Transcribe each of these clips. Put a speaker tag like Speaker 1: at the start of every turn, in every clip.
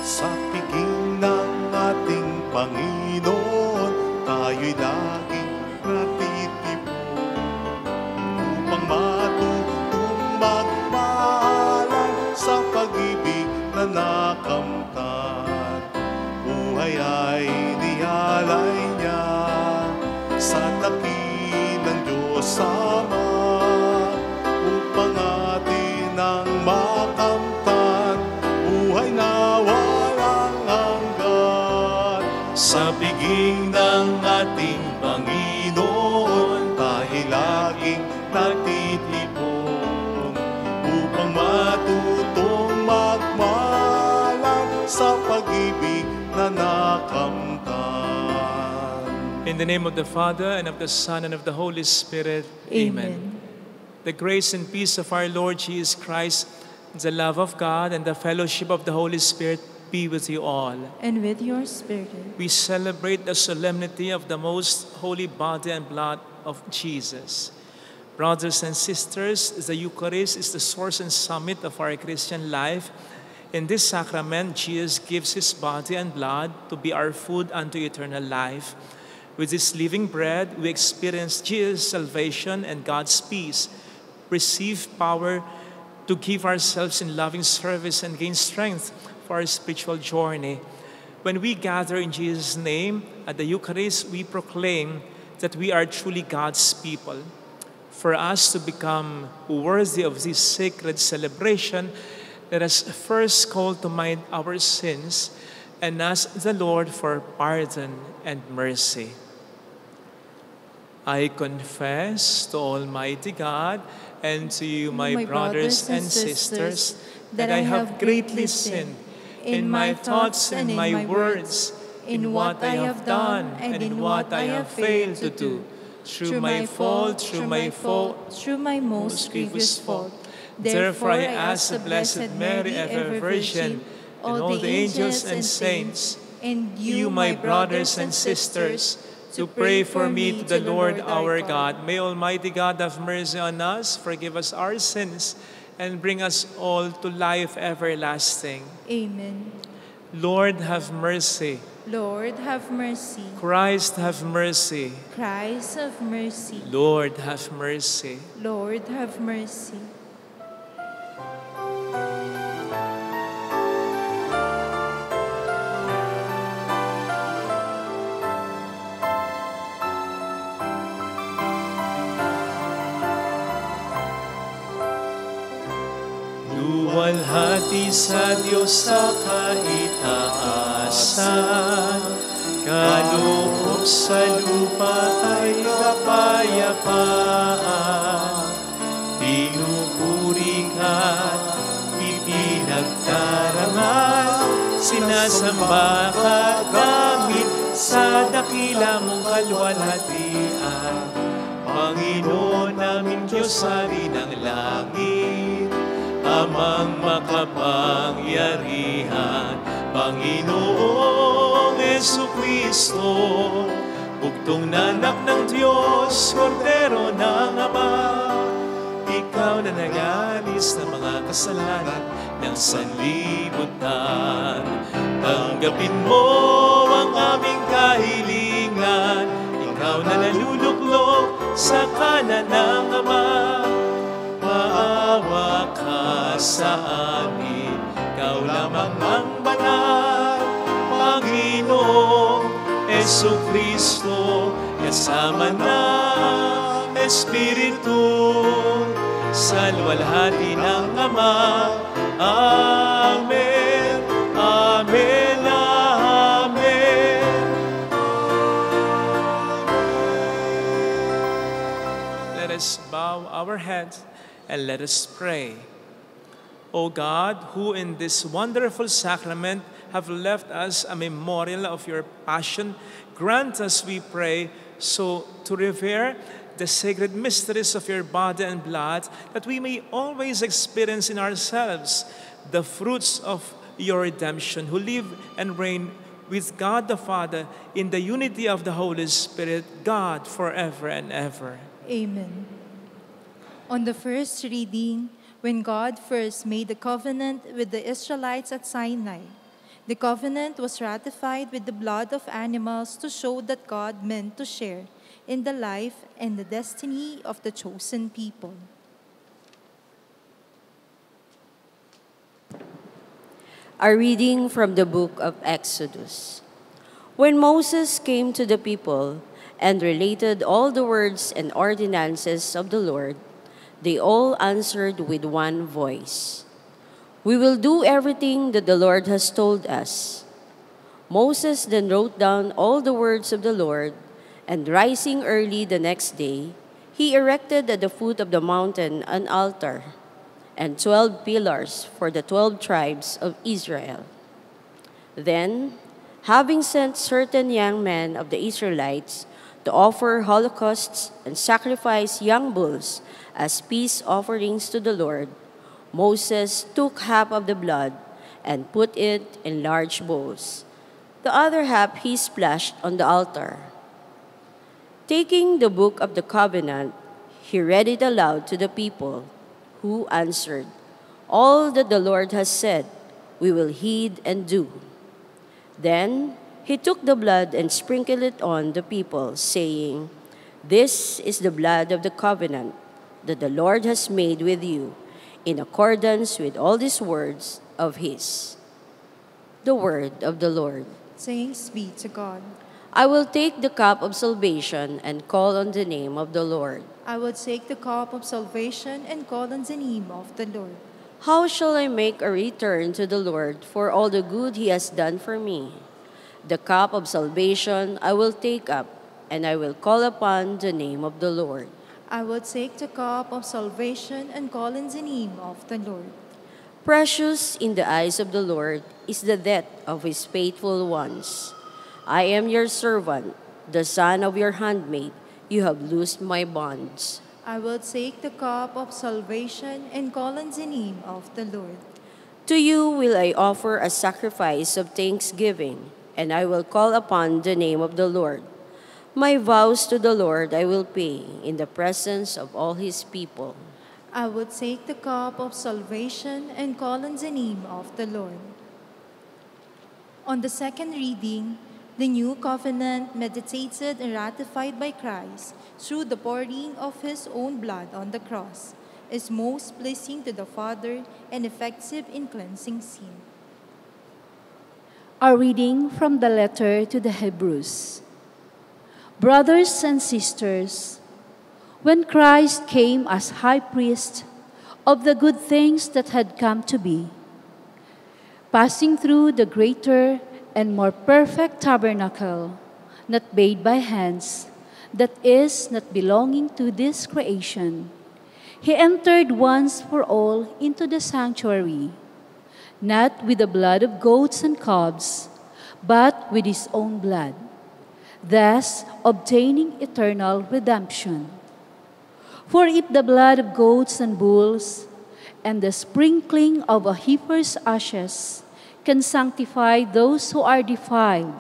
Speaker 1: Sa piging ng ating Panginoon, tayo'y laging natitipon upang matutong magmahalan sa pag-ibig na nakamtan. Buhay ay nialay niya sa dakilang Diyos Ama upang atin ang makamtan. Buhay na walang hanggan. Sa piging ng ating Panginoon, tayo laging nagtitipon upang matutong magmahalan sa pag-ibig na nakamtan.
Speaker 2: In the name of the Father, and of the Son, and of the Holy Spirit. Amen. The grace and peace of our Lord Jesus Christ, the love of God, and the fellowship of the Holy Spirit be with you all.
Speaker 3: And with your spirit.
Speaker 2: We celebrate the solemnity of the most holy body and blood of Jesus. Brothers and sisters, the Eucharist is the source and summit of our Christian life. In this sacrament, Jesus gives his body and blood to be our food unto eternal life. With this living bread, we experience Jesus' salvation and God's peace, receive power to give ourselves in loving service and gain strength for our spiritual journey. When we gather in Jesus' name at the Eucharist, we proclaim that we are truly God's people. For us to become worthy of this sacred celebration, let us first call to mind our sins and ask the Lord for pardon and mercy. I confess to Almighty God and to you, my brothers and sisters, that I have greatly sinned in my thoughts and my words, in what I have done and in what I have failed to do, through my fault, through my most grievous fault. Therefore I ask the Blessed Mary, ever Virgin, and all the angels and saints, and you, my brothers and sisters, to pray for me to the Lord our God. May Almighty God have mercy on us, forgive us our sins, and bring us all to life everlasting.
Speaker 3: Amen.
Speaker 2: Lord, have mercy.
Speaker 3: Lord, have mercy.
Speaker 2: Christ, have mercy.
Speaker 3: Christ, have mercy.
Speaker 2: Lord, have mercy.
Speaker 3: Lord, have mercy.
Speaker 2: Luwalhati sa Diyos sa kaitaasan, kaloob sa lupa ay kapayapaan. Pinupuri ka't ipinagdarangal, sinasamba ka gamit sa dakila mong kaluwalhatian. Panginoon namin Diyos, Hari ng langit, Amang makapangyarihan, Panginoong Jesucristo, bugtong na anak ng Diyos, Kordero ng Ama. Ikaw na nag-alis ng mga kasalanan ng sanlibutan. Tanggapin mo ang aming kahilingan, ikaw na naluluklok sa kanan ng Ama. Maawa ka sa amin, ikaw lamang ang banal, Panginoong Jesucristo, kasama ng Espiritu, sa luwalhati ng Ama. Amen, Amen, Amen. Let us bow our heads and let us pray. O God, who in this wonderful sacrament have left us a memorial of your passion, grant us, we pray, so to revere the sacred mysteries of your body and blood, that we may always experience in ourselves the fruits of your redemption, who live and reign with God the Father in the unity of the Holy Spirit, God forever and ever.
Speaker 3: Amen. On the first reading, when God first made the covenant with the Israelites at Sinai, the covenant was ratified with the blood of animals to show that God meant to share in the life and the destiny of the chosen people.
Speaker 4: A reading from the book of Exodus. When Moses came to the people and related all the words and ordinances of the Lord, they all answered with one voice, "We will do everything that the Lord has told us." Moses then wrote down all the words of the Lord, and rising early the next day, he erected at the foot of the mountain an altar and 12 pillars for the 12 tribes of Israel. Then, having sent certain young men of the Israelites to offer holocausts and sacrifice young bulls as peace offerings to the Lord, Moses took half of the blood and put it in large bowls. The other half he splashed on the altar. Taking the book of the covenant, he read it aloud to the people, who answered, "All that the Lord has said, we will heed and do." Then he took the blood and sprinkled it on the people, saying, "This is the blood of the covenant that the Lord has made with you, in accordance with all these words of his." The word of the Lord.
Speaker 3: Thanks be to God.
Speaker 4: I will take the cup of salvation and call on the name of the Lord.
Speaker 3: I will take the cup of salvation and call on the name of the Lord.
Speaker 4: How shall I make a return to the Lord for all the good he has done for me? The cup of salvation I will take up, and I will call upon the name of the Lord.
Speaker 3: I will take the cup of salvation and call on the name of the Lord.
Speaker 4: Precious in the eyes of the Lord is the death of his faithful ones. I am your servant, the son of your handmaid. You have loosed my bonds.
Speaker 3: I will take the cup of salvation and call on the name of the Lord.
Speaker 4: To you will I offer a sacrifice of thanksgiving, and I will call upon the name of the Lord. My vows to the Lord I will pay in the presence of all his people.
Speaker 3: I will take the cup of salvation and call on the name of the Lord. On the second reading, the new covenant meditated and ratified by Christ through the pouring of his own blood on the cross is most pleasing to the Father and effective in cleansing sin.
Speaker 5: A reading from the letter to the Hebrews. Brothers and sisters, when Christ came as high priest of the good things that had come to be, passing through the greater and more perfect tabernacle, not made by hands, that is, not belonging to this creation, he entered once for all into the sanctuary, not with the blood of goats and calves, but with his own blood, thus obtaining eternal redemption. For if the blood of goats and bulls and the sprinkling of a heifer's ashes can sanctify those who are defiled,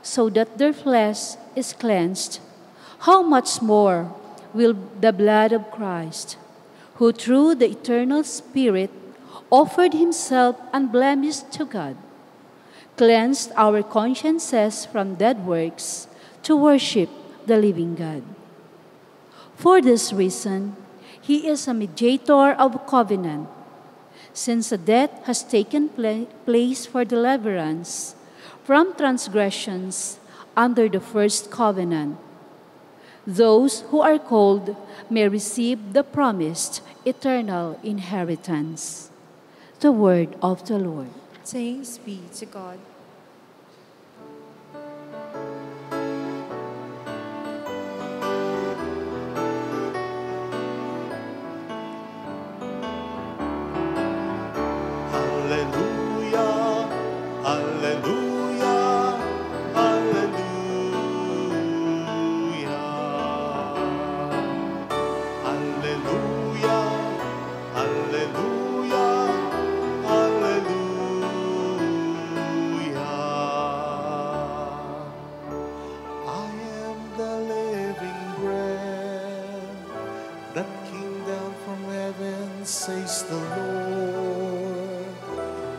Speaker 5: so that their flesh is cleansed, how much more will the blood of Christ, who through the eternal Spirit offered himself unblemished to God, cleanse our consciences from dead works to worship the living God. For this reason, he is a mediator of a covenant, since a death has taken place for deliverance from transgressions under the first covenant. Those who are called may receive the promised eternal inheritance. The word of the Lord.
Speaker 3: Thanks be to God.
Speaker 1: Hallelujah, hallelujah, hallelujah. Hallelujah, hallelujah, hallelujah. I am the living bread that came down from heaven, says the Lord.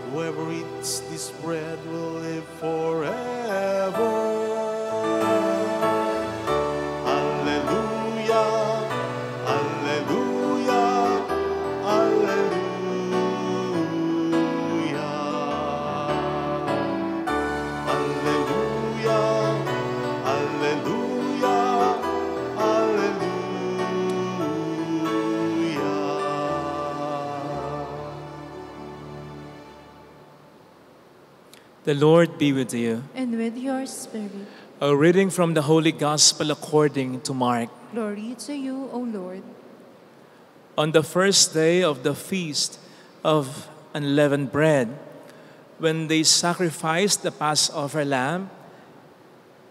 Speaker 1: Whoever eats this bread will live forever. Hallelujah, hallelujah, hallelujah. Hallelujah, hallelujah, hallelujah.
Speaker 2: The Lord be with you.
Speaker 3: And with your spirit.
Speaker 2: A reading from the Holy Gospel according to Mark.
Speaker 3: Glory to you, O Lord.
Speaker 2: On the first day of the feast of unleavened bread, when they sacrificed the Passover lamb,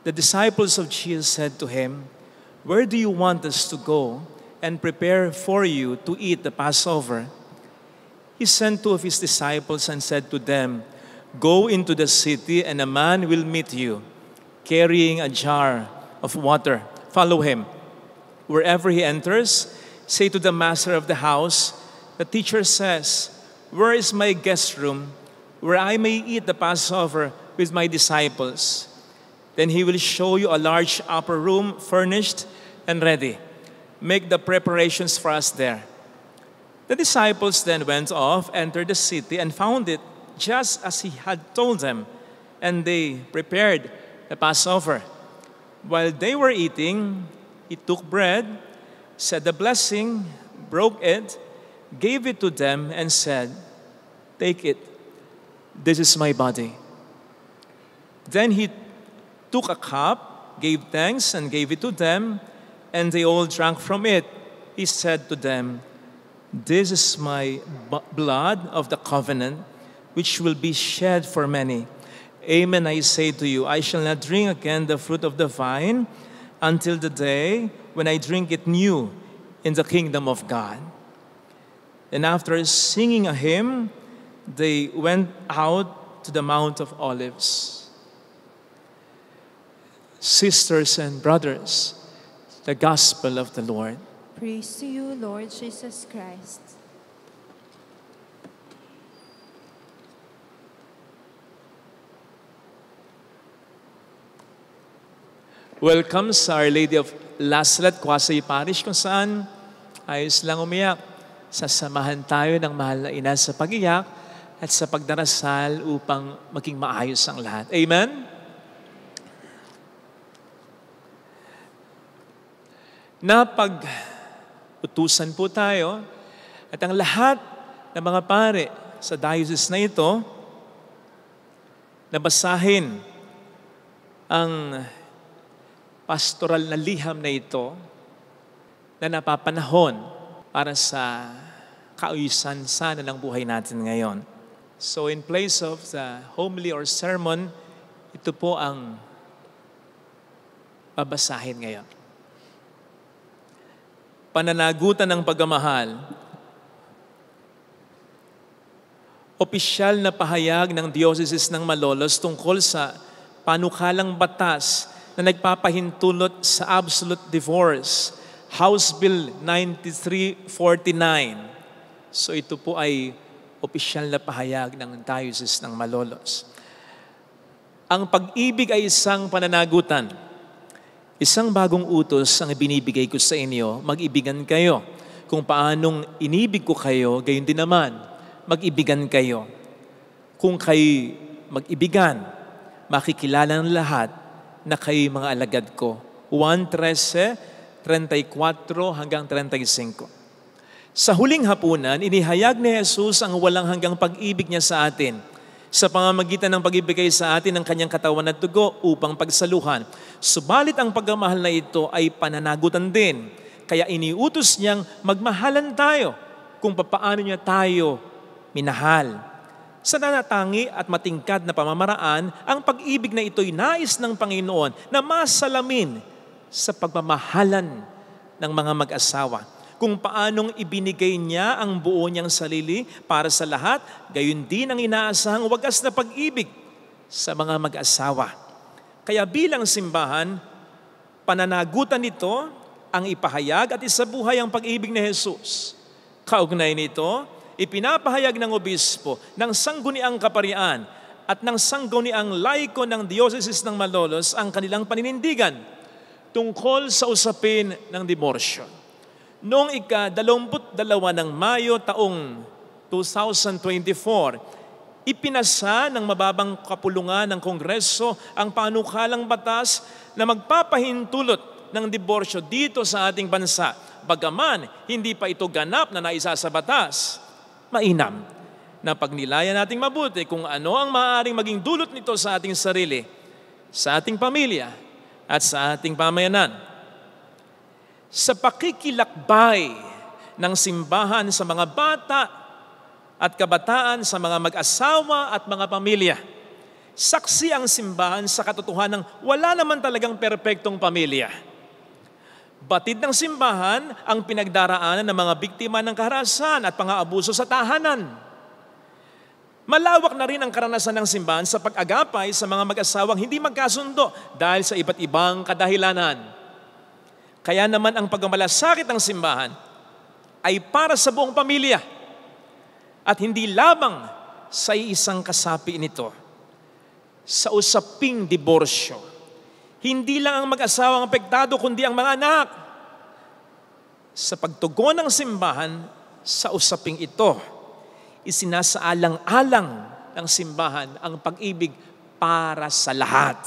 Speaker 2: the disciples of Jesus said to him, "Where do you want us to go and prepare for you to eat the Passover?" He sent two of his disciples and said to them, "Go into the city and a man will meet you, carrying a jar of water. Follow him. Wherever he enters, say to the master of the house, 'The teacher says, where is my guest room, where I may eat the Passover with my disciples?' Then he will show you a large upper room furnished and ready. Make the preparations for us there." The disciples then went off, entered the city, and found it just as he had told them, and they prepared the Passover. While they were eating, he took bread, said the blessing, broke it, gave it to them, and said, "Take it. This is my body." Then he took a cup, gave thanks, and gave it to them, and they all drank from it. He said to them, "This is my blood of the covenant, which will be shed for many. Amen, I say to you, I shall not drink again the fruit of the vine until the day when I drink it new in the kingdom of God." And after singing a hymn, they went out to the Mount of Olives. Sisters and brothers, the gospel of the Lord.
Speaker 3: Praise to you, Lord Jesus Christ.
Speaker 2: Welcome sa Our Lady of Laslet, Quasay Parish, kung saan ayos lang umiyak. Sasamahan tayo ng mahal na ina sa pag-iyak at sa pagdarasal upang maging maayos ang lahat. Amen? Napag-utusan po tayo at ang lahat ng mga pare sa diocese na ito nabasahin ang pastoral na liham na ito na napapanahon para sa kaayusan sana ng buhay natin ngayon. So in place of the homily or sermon, ito po ang babasahin ngayon. Pananagutan ng pagmamahal. Opisyal na pahayag ng Diocese ng Malolos tungkol sa panukalang batas na nagpapahintulot sa absolute divorce, House Bill 9349. So ito po ay opisyal na pahayag ng Diocese ng Malolos. Ang pag-ibig ay isang pananagutan. Isang bagong utos ang ibinibigay ko sa inyo, mag-ibigan kayo. Kung paanong inibig ko kayo, gayon din naman, mag-ibigan kayo. Kung kayo mag-ibigan, makikilala ng lahat na kayo'y mga alagad ko. 1:13, 34 hanggang 35. Sa huling hapunan, inihayag ni Jesus ang walang hanggang pag-ibig niya sa atin sa pamamagitan ng pag-ibigay sa atin ng kanyang katawan at dugo upang pagsaluhan. Subalit ang pagmamahal na ito ay pananagutan din. Kaya iniutos niyang magmahalan tayo kung papaano niya tayo minahal. Sa nanatangi at matingkad na pamamaraan, ang pag-ibig na ito'y nais ng Panginoon na masalamin sa pagmamahalan ng mga mag-asawa. Kung paanong ibinigay niya ang buo niyang sarili para sa lahat, gayon din ang inaasahang wagas na pag-ibig sa mga mag-asawa. Kaya bilang simbahan, pananagutan nito ang ipahayag at isabuhay ang pag-ibig ni Jesus. Kaugnay nito, ipinapahayag ng obispo ng sangguniang kaparian at ng sangguniang laiko ng Diocese ng Malolos ang kanilang paninindigan tungkol sa usapin ng diborsyo. Noong ika-22 ng Mayo taong 2024, ipinasa ng mababang kapulungan ng Kongreso ang panukalang batas na magpapahintulot ng diborsyo dito sa ating bansa. Bagaman hindi pa ito ganap na naisa sa batas, mainam na pagnilayan nating mabuti kung ano ang maaaring maging dulot nito sa ating sarili, sa ating pamilya, at sa ating pamayanan. Sa pakikilakbay ng simbahan sa mga bata at kabataan, sa mga mag-asawa at mga pamilya, saksi ang simbahan sa katotohanan ng wala naman talagang perpektong pamilya. Batid ng simbahan ang pinagdaraanan ng mga biktima ng kaharasan at pang-aabuso sa tahanan. Malawak na rin ang karanasan ng simbahan sa pag-agapay sa mga mag-asawang hindi magkasundo dahil sa iba't ibang kadahilanan. Kaya naman ang pagmamalasakit ng simbahan ay para sa buong pamilya at hindi lamang sa isang kasapi nito. Sa usaping diborsyo, hindi lang ang mag-asawang apektado kundi ang mga anak. Sa pagtugon ng simbahan sa usaping ito, isinasaalang-alang ng simbahan ang pag-ibig para sa lahat.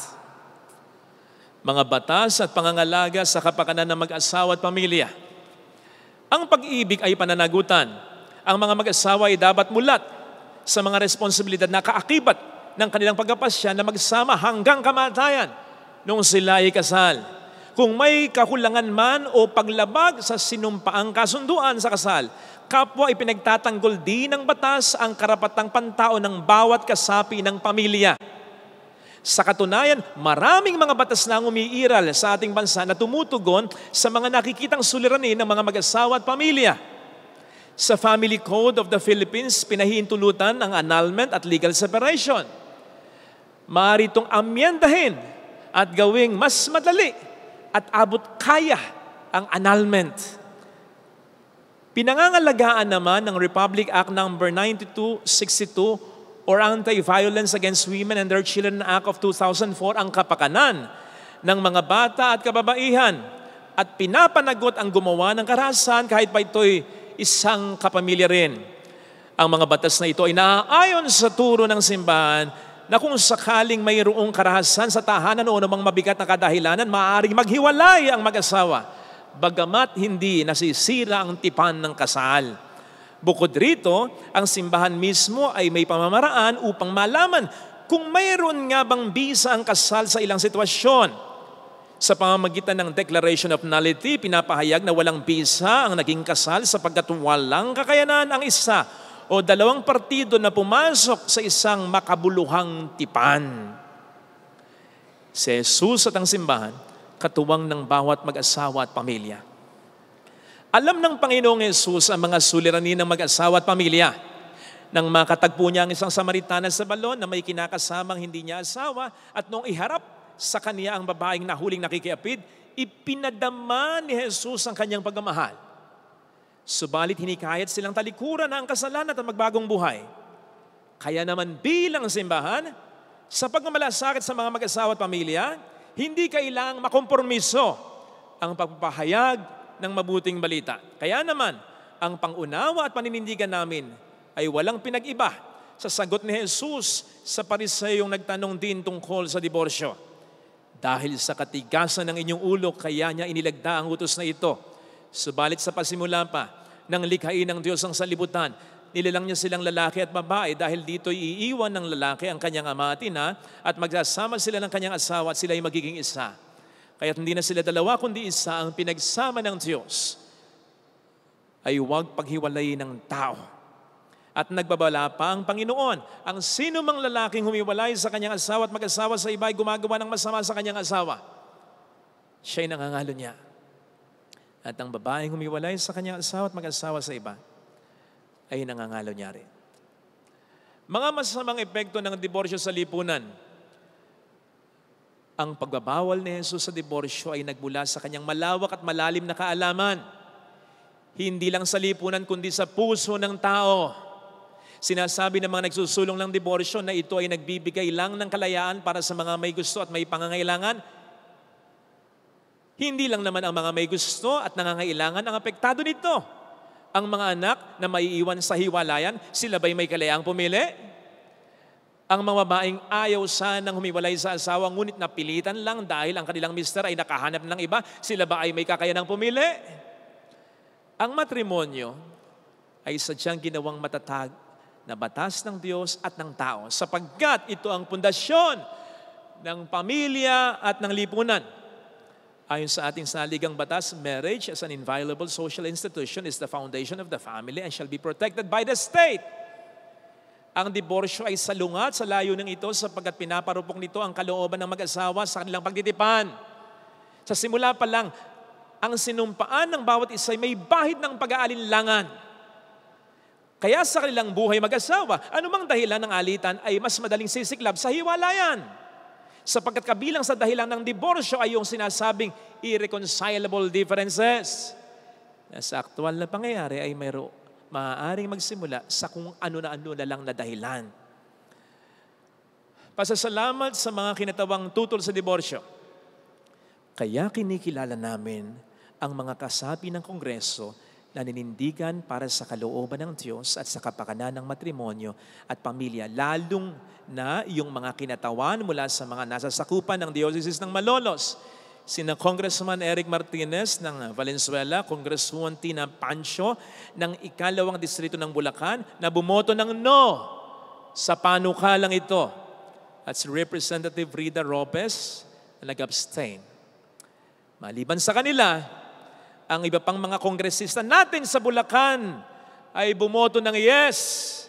Speaker 2: Mga batas at pangangalaga sa kapakanan ng mag-asawa at pamilya. Ang pag-ibig ay pananagutan. Ang mga mag-asawa ay dapat mulat sa mga responsibilidad na kaakibat ng kanilang pagkapasya na magsama hanggang kamatayan nung sila ay kasal. Kung may kakulangan man o paglabag sa sinumpaang kasunduan sa kasal, kapwa ipinagtatanggol din ng batas ang karapatang pantao ng bawat kasapi ng pamilya. Sa katunayan, maraming mga batas na umiiral sa ating bansa na tumutugon sa mga nakikitang suliranin ng mga mag-asawa at pamilya. Sa Family Code of the Philippines, pinahihintulutan ang annulment at legal separation. Maaari itong amyendahin at gawing mas madali at abot kaya ang annulment. Pinangangalagaan naman ng Republic Act No. 9262 or Anti-Violence Against Women and Their Children Act of 2004 ang kapakanan ng mga bata at kababaihan at pinapanagot ang gumawa ng karahasan kahit pa ito'y isang kapamilya rin. Ang mga batas na ito ay naaayon sa turo ng simbahan na kung sakaling mayroong karahasan sa tahanan o namang mabigat na kadahilanan, maaaring maghiwalay ang mag-asawa, bagamat hindi nasisira ang tipan ng kasal. Bukod rito, ang simbahan mismo ay may pamamaraan upang malaman kung mayroon nga bang bisa ang kasal sa ilang sitwasyon. Sa pamamagitan ng Declaration of Nullity, pinapahayag na walang bisa ang naging kasal sapagkat walang kakayanan ang isa o dalawang partido na pumasok sa isang makabuluhang tipan. Si Jesus at ang simbahan, katuwang ng bawat mag-asawa at pamilya. Alam ng Panginoong Jesus ang mga suliranin ng mag-asawa at pamilya. Nang makatagpo niya ang isang Samaritana sa balon na may kinakasamang hindi niya asawa at nung iharap sa kaniya ang babaeng nahuling nakikiapid, ipinadama ni Jesus ang kanyang pagmamahal. Subalit hinikayat silang talikuran na ang kasalanan at magbagong buhay. Kaya naman bilang simbahan, sa pagmamalasakit sa mga mag-asawa at pamilya, hindi kailangang makompromiso ang pagpapahayag ng mabuting balita. Kaya naman, ang pangunawa at paninindigan namin ay walang pinag-iba sa sagot ni Jesus sa Pariseyong nagtanong din tungkol sa diborsyo. Dahil sa katigasan ng inyong ulo, kaya niya inilagda ang utos na ito. Subalit sa pasimula pa, nang likhain ng Diyos ang sanlibutan, nilalang niya silang lalaki at babae dahil dito'y iiwan ng lalaki ang kanyang ama at ina at magsasama sila ng kanyang asawa at sila ay magiging isa. Kaya't hindi na sila dalawa kundi isa. Ang pinagsama ng Diyos ay huwag paghiwalayin ng tao. At nagbabala pa ang Panginoon, ang sino mang lalaking humiwalay sa kanyang asawa at mag-asawa sa iba ay gumagawa ng masama sa kanyang asawa. Siya'y nangangalo niya. At ang babaeng humiwalay sa kanyang asawa at mag-asawa sa iba ay nangangalo niya rin. Mga masamang epekto ng diborsyo sa lipunan. Ang pagbabawal ni Jesus sa diborsyo ay nagmula sa kanyang malawak at malalim na kaalaman. Hindi lang sa lipunan kundi sa puso ng tao. Sinasabi ng mga nagsusulong ng diborsyo na ito ay nagbibigay lang ng kalayaan para sa mga may gusto at may pangangailangan. Hindi lang naman ang mga may gusto at nangangailangan ang apektado nito. Ang mga anak na maiiwan sa hiwalayan, sila ba'y may kalayaang pumili? Ang mga babaeng ayaw sanang humiwalay sa asawa, ngunit napilitan lang dahil ang kanilang mister ay nakahanap ng iba, sila ba ay may kakayanang pumili? Ang matrimonyo ay sadyang ginawang matatag na batas ng Diyos at ng tao sapagkat ito ang pundasyon ng pamilya at ng lipunan. Ayon sa ating saligang batas, marriage as an inviolable social institution is the foundation of the family and shall be protected by the state. Ang diborsyo ay salungat sa layuning ito sapagkat pinaparupok nito ang kalooban ng mag-asawa sa kanilang pagtitipan. Sa simula pa lang, ang sinumpaan ng bawat isa ay may bahid ng pag-aalinlangan. Kaya sa kanilang buhay mag-asawa, anumang dahilan ng alitan ay mas madaling sisiklab sa hiwalayan. Sapagkat kabilang sa dahilan ng diborsyo ay yung sinasabing irreconcilable differences. Sa aktual na pangyayari ay maaaring magsimula sa kung ano na lang na dahilan. Pasasalamat sa mga kinatawang tutol sa diborsyo. Kaya kinikilala namin ang mga kasapi ng Kongreso na ninindigan para sa kalooban ng Diyos at sa kapakanan ng matrimonyo at pamilya, lalong na yung mga kinatawan mula sa mga nasasakupan ng Diocese ng Malolos. Sina Congressman Eric Martinez ng Valenzuela, Congresswoman Tina Pancho ng ikalawang distrito ng Bulacan na bumoto ng no sa panukalang ito. At si Representative Rida Ropez na nag-abstain. Maliban sa kanila, ang iba pang mga kongresista natin sa Bulacan ay bumoto ng yes.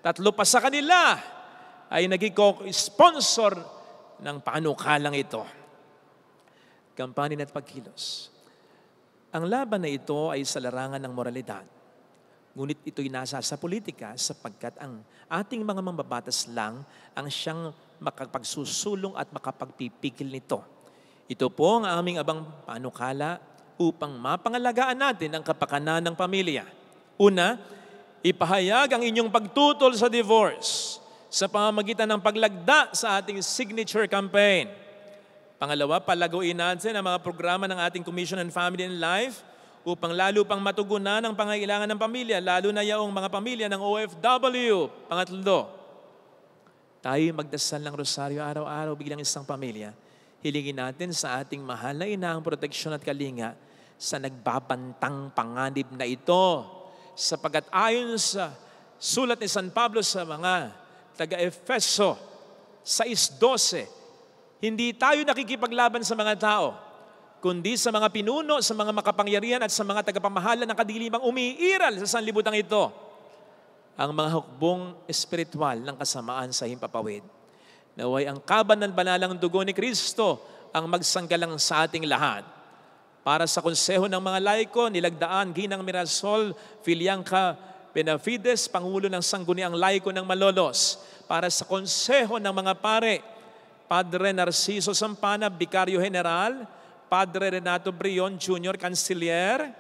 Speaker 2: 3 pa sa kanila ay naging sponsor ng panukalang ito. Kampanin at pagkilos. Ang laban na ito ay sa larangan ng moralidad. Ngunit ito'y nasa sa politika sapagkat ang ating mga mambabatas lang ang siyang makapagsusulong at makapagpipigil nito. Ito po ang aming abang panukala upang mapangalagaan natin ang kapakanan ng pamilya. Una, ipahayag ang inyong pagtutol sa divorce sa pamamagitan ng paglagda sa ating signature campaign. Pangalawa, palaguin natin ang mga programa ng ating Commission on Family and Life upang lalo pang matugunan ang pangailangan ng pamilya, lalo na yaong mga pamilya ng OFW. Pangatlo, tayo magdasal ng rosaryo araw-araw bilang isang pamilya. Hilingin natin sa ating mahal na ina ang proteksyon at kalinga sa nagbabantang panganib na ito. Sapagkat ayon sa sulat ni San Pablo sa mga taga-Efeso 6:12, hindi tayo nakikipaglaban sa mga tao, kundi sa mga pinuno, sa mga makapangyarihan at sa mga tagapamahala ng kadilimang umiiral sa sanlibutan ito. Ang mga hukbong espiritual ng kasamaan sa himpapawid. Naway ang kaban ng banalang dugo ni Kristo ang magsanggalang sa ating lahat. Para sa konseho ng mga laiko, nilagdaan Ginang Mirasol Filianca Benavides, Pangulo ng Sangguniang Laiko ng Malolos. Para sa konseho ng mga pare, Padre Narciso Sampana, Vicario General, Padre Renato Brion Jr., Canciller,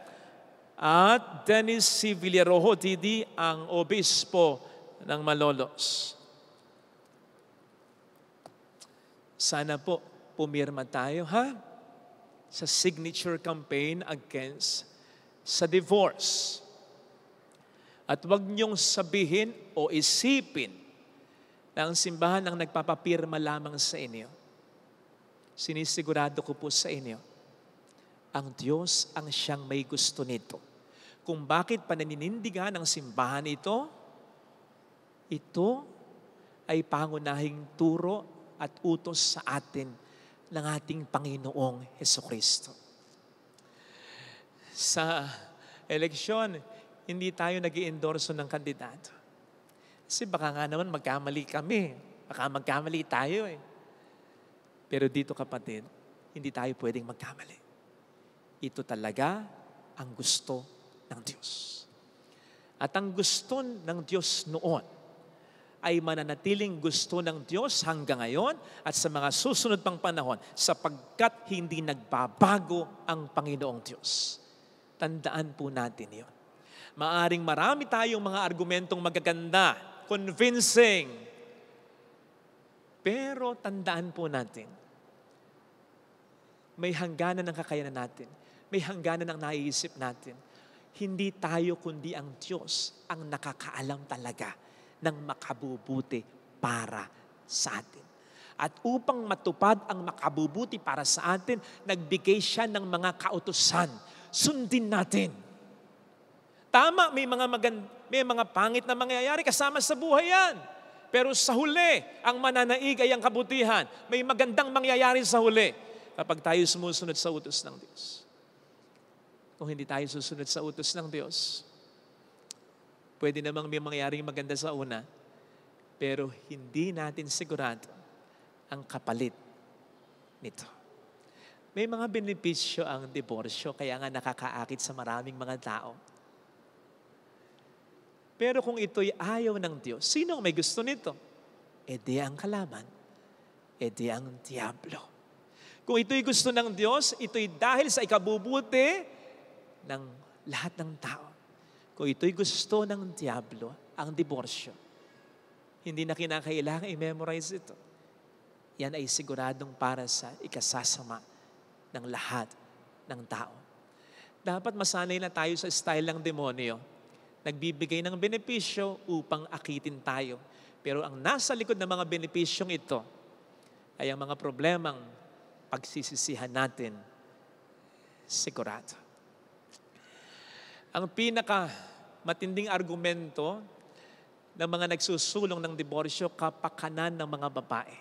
Speaker 2: at Dennis C. Villarojo, D.D., ang Obispo ng Malolos. Sana po pumirma tayo, sa signature campaign against sa divorce. At huwag niyong sabihin o isipin na ang simbahan ang nagpapapirma lamang sa inyo. Sinisigurado ko po sa inyo, ang Diyos ang siyang may gusto nito. Kung bakit pananinindigan ng simbahan ito ay pangunahing turo at utos sa atin ng ating Panginoong Hesukristo. Sa eleksyon, hindi tayo nag-i-endorso ng kandidato. Kasi baka nga naman magkamali kami. Baka magkamali tayo eh. Pero dito kapatid, hindi tayo pwedeng magkamali. Ito talaga ang gusto ng Diyos. At ang gusto ng Diyos noon ay mananatiling gusto ng Diyos hanggang ngayon at sa mga susunod pang panahon sapagkat hindi nagbabago ang Panginoong Diyos. Tandaan po natin yun. Maaring marami tayong mga argumentong magaganda, convincing. Pero tandaan po natin, may hangganan ng kakayanan natin. May hangganan ng naiisip natin. Hindi tayo kundi ang Diyos ang nakakaalam talaga ng makabubuti para sa atin. At upang matupad ang makabubuti para sa atin, nagbigay siya ng mga kautusan. Sundin natin. Tama, may mga pangit na mangyayari kasama sa buhay yan. Pero sa huli, ang mananaig ay ang kabutihan. May magandang mangyayari sa huli kapag tayo sumusunod sa utos ng Diyos. Kung hindi tayo susunod sa utos ng Diyos, pwede namang may mangyaring maganda sa una, pero hindi natin sigurado ang kapalit nito. May mga benepisyo ang diborsyo, kaya nga nakakaakit sa maraming mga tao. Pero kung ito'y ayaw ng Diyos, sino ang may gusto nito? E di ang kalaban, e di ang diablo. Kung ito'y gusto ng Diyos, ito'y dahil sa ikabubuti ng lahat ng tao. Kung ito'y gusto ng diablo, ang diborsyo, hindi na kinakailangan i-memorize ito. Yan ay siguradong para sa ikasasama ng lahat ng tao. Dapat masanay na tayo sa style ng demonyo. Nagbibigay ng benepisyo upang akitin tayo. Pero ang nasa likod ng mga benepisyong ito ay ang mga problemang pagsisisihan natin sigurado. Ang matinding argumento ng mga nagsusulong ng diborsyo, kapakanan ng mga babae.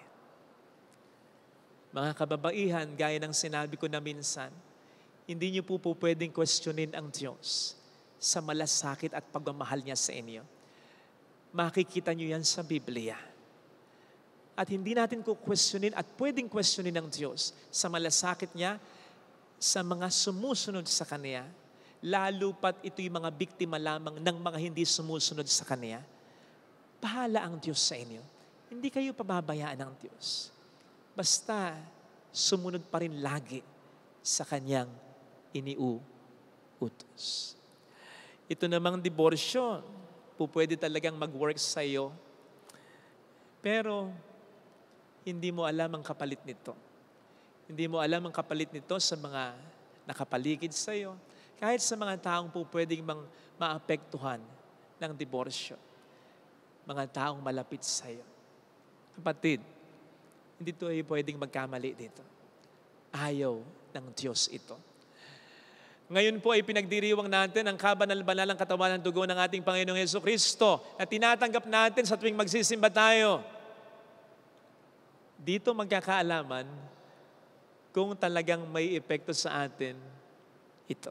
Speaker 2: Mga kababaihan, gaya ng sinabi ko na minsan, hindi niyo po pwedeng questionin ang Diyos sa malasakit at pagmamahal niya sa inyo. Makikita niyo yan sa Biblia. At hindi natin questionin at pwedeng questionin ng Diyos sa malasakit niya sa mga sumusunod sa Kanya, lalo pat ito'y mga biktima lamang ng mga hindi sumusunod sa Kanya. Bahala ang Diyos sa inyo. Hindi kayo pababayaan ng Diyos. Basta sumunod pa rin lagi sa Kanyang iniuutos. Ito namang diborsyo, pwede talagang mag-work sa iyo. Pero hindi mo alam ang kapalit nito. Hindi mo alam ang kapalit nito sa mga nakapaligid sa iyo. Kahit sa mga taong pwedeng maapektuhan ng diborsyo. Mga taong malapit sa iyo. Kapatid, hindi ito ay pwedeng magkamali dito. Ayaw ng Diyos ito. Ngayon po ay pinagdiriwang natin ang kabanal-banalang katawan ng dugo ng ating Panginoong Hesukristo na tinatanggap natin sa tuwing magsisimba tayo. Dito magkakaalaman kung talagang may epekto sa atin ito.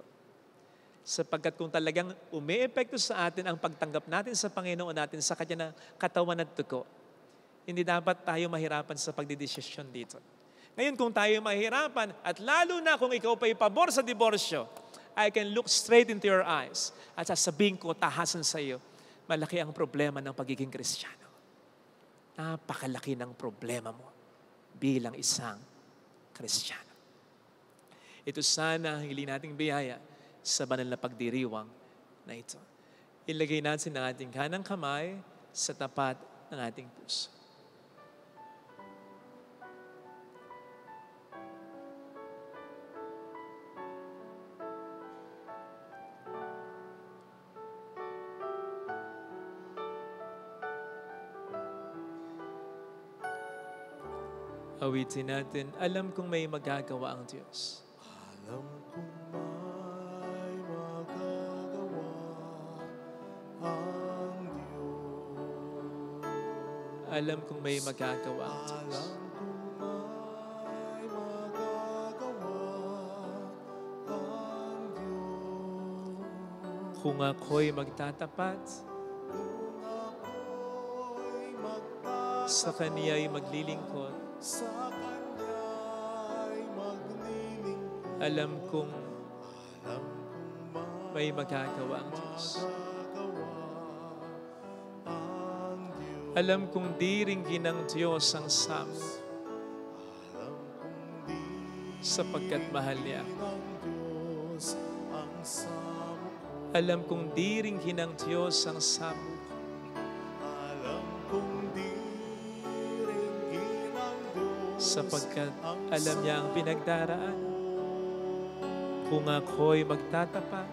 Speaker 2: Sapagkat kung talagang umi-epekto sa atin ang pagtanggap natin sa Panginoon natin sa Kanya ng katawan at dugo, hindi dapat tayo mahirapan sa pagdidesisyon dito. Ngayon kung tayo mahirapan at lalo na kung ikaw pa'y pabor sa diborsyo, I can look straight into your eyes at sasabihin ko, tahasan sa iyo, malaki ang problema ng pagiging Kristiyano. Napakalaki ng problema mo bilang isang Kristiyano. Ito sana ang hili nating biyaya sa banal na pagdiriwang na ito. Ilagay natin ang ating kanang kamay sa tapat ng ating puso. Awitin natin, alam kong may magagawa ang Diyos.
Speaker 1: Alam kong may magagawa ang Diyos.
Speaker 2: Alam kong may magagawa ang Diyos.
Speaker 1: Alam kong may magagawa ang Diyos.
Speaker 2: Kung ako'y magtatapat,
Speaker 1: Kung ako'y magtatapat
Speaker 2: sa Kaniya'y maglilingkod,
Speaker 1: sa Kanya'y maglilingkod,
Speaker 2: alam kong
Speaker 1: alam kong
Speaker 2: may magagawa ang Diyos.
Speaker 1: magagawa ang Diyos.
Speaker 2: Alam kong diringgin ng Diyos ang samo
Speaker 1: Alam kong di
Speaker 2: sapagkat mahal niya.
Speaker 1: ng Diyos ang samo ko.
Speaker 2: Alam kong diringgin ng Diyos ang samo ko.
Speaker 1: Alam kong di ringgin ng Diyos
Speaker 2: Sapagkat
Speaker 1: ang
Speaker 2: alam niya ang pinagdaraan. Kung ako'y magtatapat,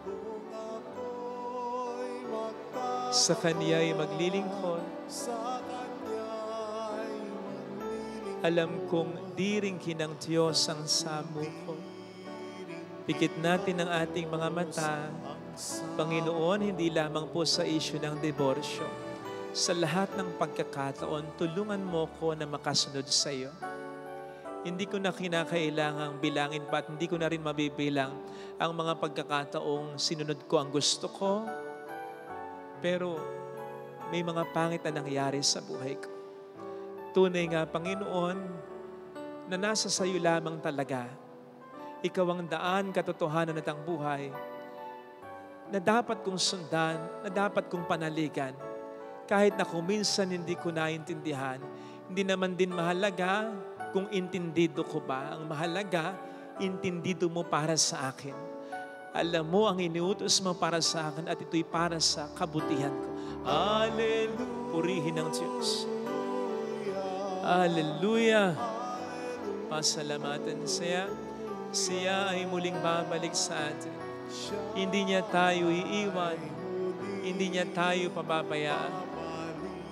Speaker 1: Kung ako'y magtatapat
Speaker 2: sa Kaniya'y maglilingkod,
Speaker 1: sa Kanya'y maglilingkod,
Speaker 2: alam kong diringgin ng Diyos ang samo ko. Pikit natin ang ating mga mata, Panginoon, hindi lamang po sa issue ng diborsyo. Sa lahat ng pagkakataon, tulungan mo ko na makasunod sa iyo. Hindi ko na kinakailangang bilangin pa at hindi ko na rin mabibilang ang mga pagkakataong sinunod ko ang gusto ko. Pero may mga pangit na nangyari sa buhay ko. Tunay nga, Panginoon, na nasa sa iyo lamang talaga. Ikaw ang daan, katotohanan at ang buhay na dapat kong sundan, na dapat kong panaligan. Kahit na kung minsan hindi ko naintindihan, hindi naman din mahalaga kung intindido ko ba. Ang mahalaga, intindido mo para sa akin. Alam mo ang iniutos mo para sa akin at ito'y para sa kabutihan ko. Hallelujah! Purihin ang Diyos. Hallelujah! Pasalamatan siya. Siya ay muling babalik sa atin. Hindi niya tayo iiwan. Hindi niya tayo pababayaan.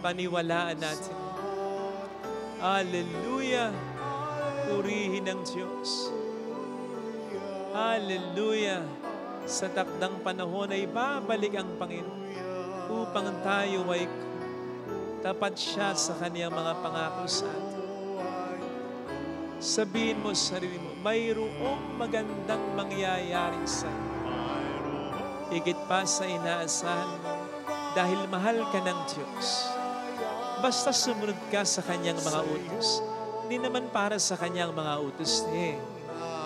Speaker 2: Paniwalaan natin. Hallelujah! Purihin ang Diyos. Hallelujah! Sa takdang panahon ay babalik ang Panginoon upang tayo ay tapat siya sa kaniyang mga pangako sa atin. Sabihin mo sa sarili mo, mayroong magandang mangyayari sa iyo. Higit pa sa inaasahan mo dahil mahal ka ng Diyos. Basta sumunod ka sa kanyang mga utos. Hindi naman para sa kanyang mga utos niya.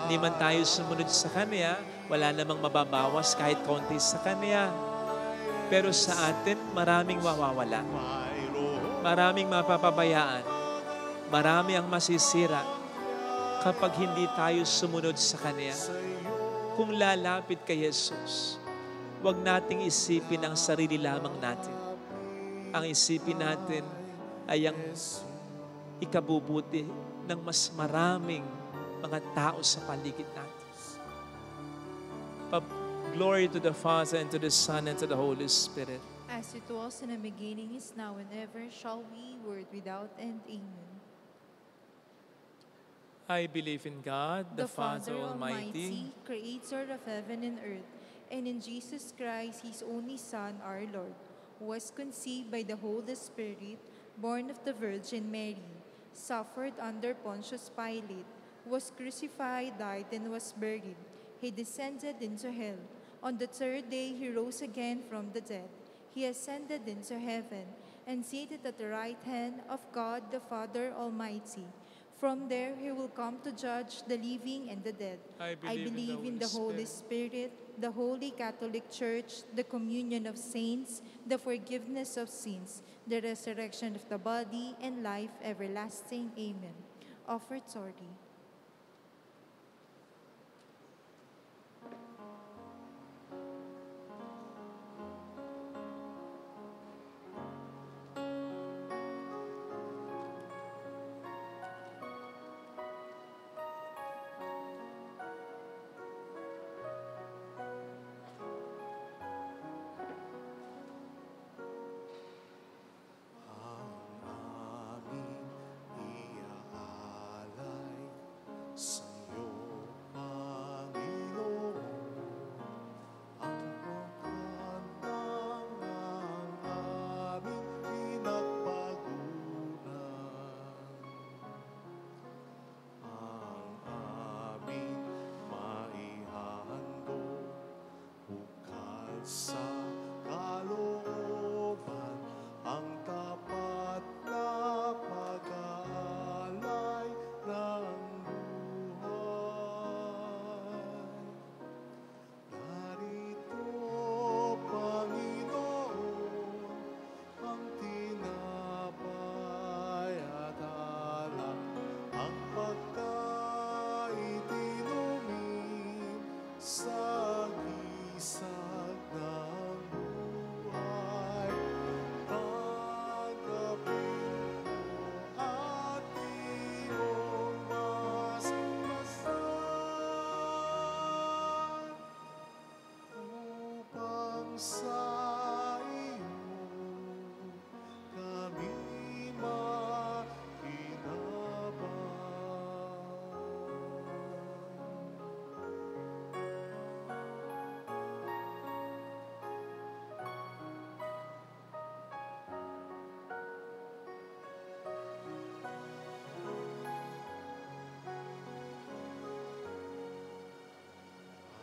Speaker 2: Hindi man tayo sumunod sa kanya, wala namang mababawas kahit konti sa kanya. Pero sa atin, maraming mawawala. Maraming mapapabayaan. Marami ang masisira kapag hindi tayo sumunod sa Kanya. Kung lalapit kay Jesus, huwag nating isipin ang sarili lamang natin. Ang isipin natin ay ang ikabubuti ng mas maraming mga tao sa paligid natin. Glory to the Father, and to the Son, and to the Holy Spirit.
Speaker 3: As it was in the beginning, is now, and ever shall be, world without end. Amen.
Speaker 2: I believe in God, the Father Almighty,
Speaker 3: Creator of heaven and earth, and in Jesus Christ, His only Son, our Lord, who was conceived by the Holy Spirit, born of the Virgin Mary, suffered under Pontius Pilate, was crucified, died, and was buried. He descended into hell. On the third day, He rose again from the dead. He ascended into heaven, and seated at the right hand of God the Father Almighty. From there, He will come to judge the living and the dead.
Speaker 2: I
Speaker 3: believe in the Holy Spirit, the Holy Catholic Church, the communion of saints, the forgiveness of sins, the resurrection of the body, and life everlasting. Amen. Offered sorry.
Speaker 1: sa kalooban, ang tapat na pag-aalay ng buhay. Narito, Panginoon, ang tinapay at alak, ang pagkain inumin sa gisag ng buhay. Tanggapin mo at iyong masmasan upang sa iyo kami makinabang.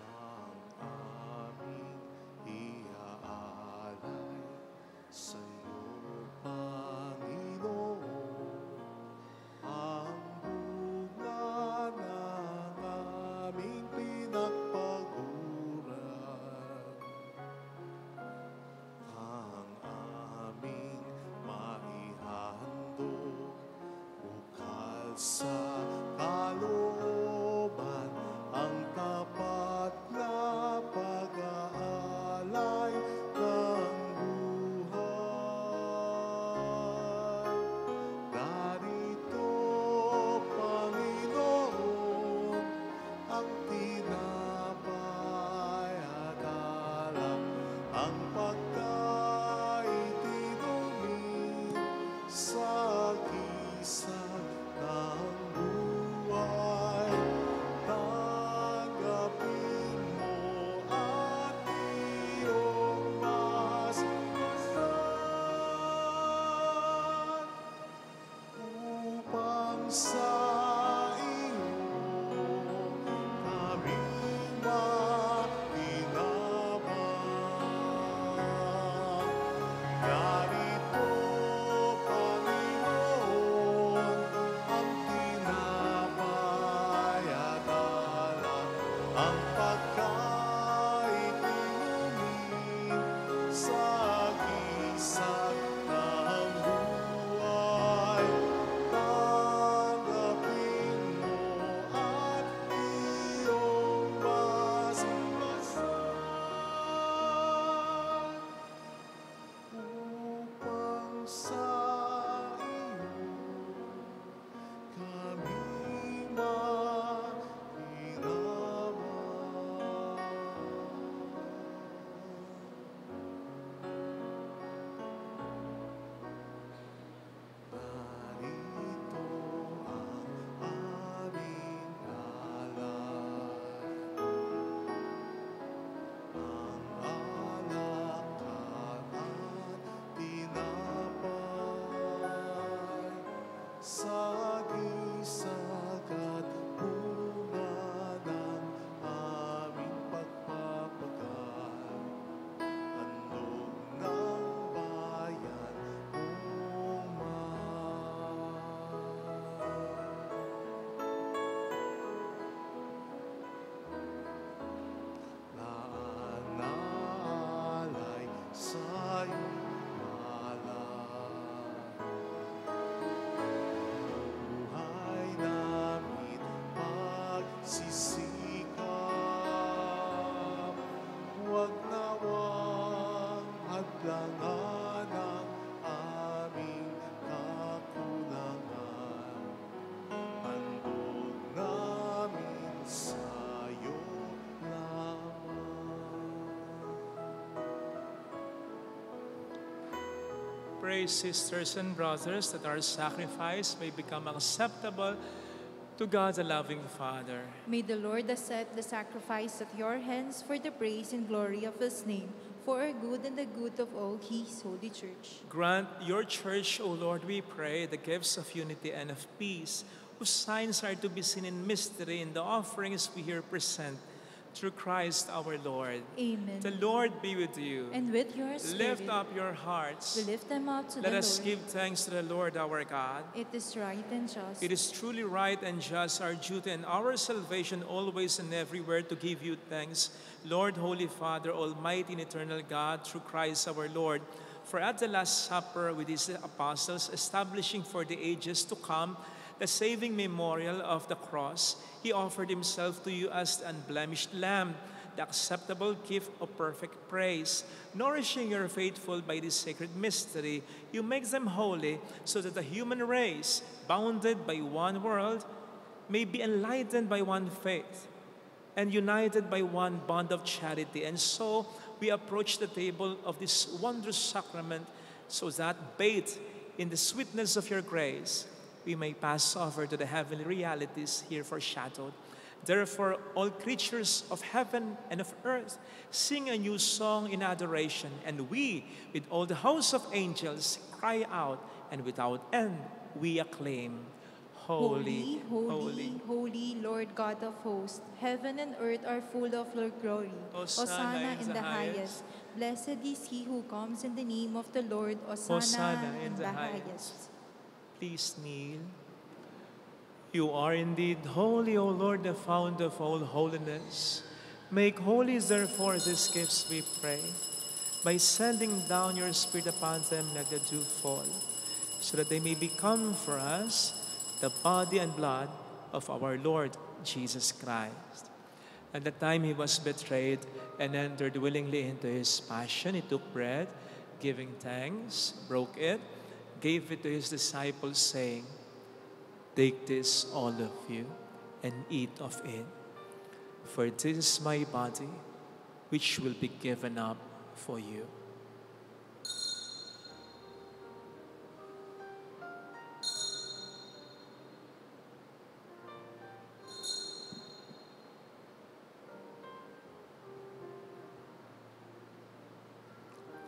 Speaker 1: Ang aming iaalay sa iyo, Panginoon, ang bunga ng aming pinagpaguran, ang aming maihandog, bukal sa kalooban, ang tapat na pag-aalay ng buhay. Narito, Panginoon, ang tinapay at alak, ang pagkain inumin sa gisag ng buhay. Tanggapin mo at iyong masmasan upang sa iyo kami makinabang. Narito, Panginoon, ang tinapay at alak, ang pagkain inumin sa gisag ng buhay. Tanggapin mo at iyong masmasan upang sa iyo kami makinabang. Narito ang aming alay, ang alak at tinapay sa gisag at bunga ng aming pagpapagal, handog ng bayan mong naalay sa iyong alay. Buhay namin pagsisikap, huwag nawang hadlangan ang aming kakulangan. Handog namin sa'yo lamang.
Speaker 2: Pray, sisters and brothers, that our sacrifice may become acceptable to God, the loving Father.
Speaker 3: May the Lord accept the sacrifice at your hands for the praise and glory of His name, for our good and the good of all His holy church.
Speaker 2: Grant your church, O Lord, we pray, the gifts of unity and of peace, whose signs are to be seen in mystery in the offerings we here present, through Christ our Lord.
Speaker 3: Amen.
Speaker 2: The Lord be with you.
Speaker 3: And with your spirit,
Speaker 2: Lift up your hearts.
Speaker 3: we lift them up to
Speaker 2: Let
Speaker 3: the
Speaker 2: us
Speaker 3: Lord.
Speaker 2: give thanks to the Lord our God.
Speaker 3: It is right and just.
Speaker 2: It is truly right and just, our duty and our salvation, always and everywhere to give you thanks, Lord, Holy Father, Almighty and eternal God, through Christ our Lord. For at the Last Supper with his apostles, establishing for the ages to come the saving memorial of the cross, he offered himself to you as the unblemished Lamb, the acceptable gift of perfect praise. Nourishing your faithful by this sacred mystery, you make them holy, so that the human race, bounded by one world, may be enlightened by one faith and united by one bond of charity. And so we approach the table of this wondrous sacrament, so that, bathed in the sweetness of your grace, we may pass over to the heavenly realities here foreshadowed. Therefore, all creatures of heaven and of earth sing a new song in adoration, and we, with all the hosts of angels, cry out, and without end we acclaim,
Speaker 3: Holy, holy, holy, Lord God of hosts, heaven and earth are full of your glory.
Speaker 2: Hosanna
Speaker 3: in the highest. Blessed is he who comes in the name of the Lord.
Speaker 2: Hosanna in the highest. Please kneel. You are indeed holy, O Lord, the fount of all holiness. Make holy, therefore, these gifts, we pray, by sending down your Spirit upon them like the dew fall, so that they may become for us the body and blood of our Lord Jesus Christ. At the time he was betrayed and entered willingly into his passion, he took bread, giving thanks, broke it, gave it to his disciples, saying, "Take this, all of you, and eat of it. For this is my body, which will be given up for you."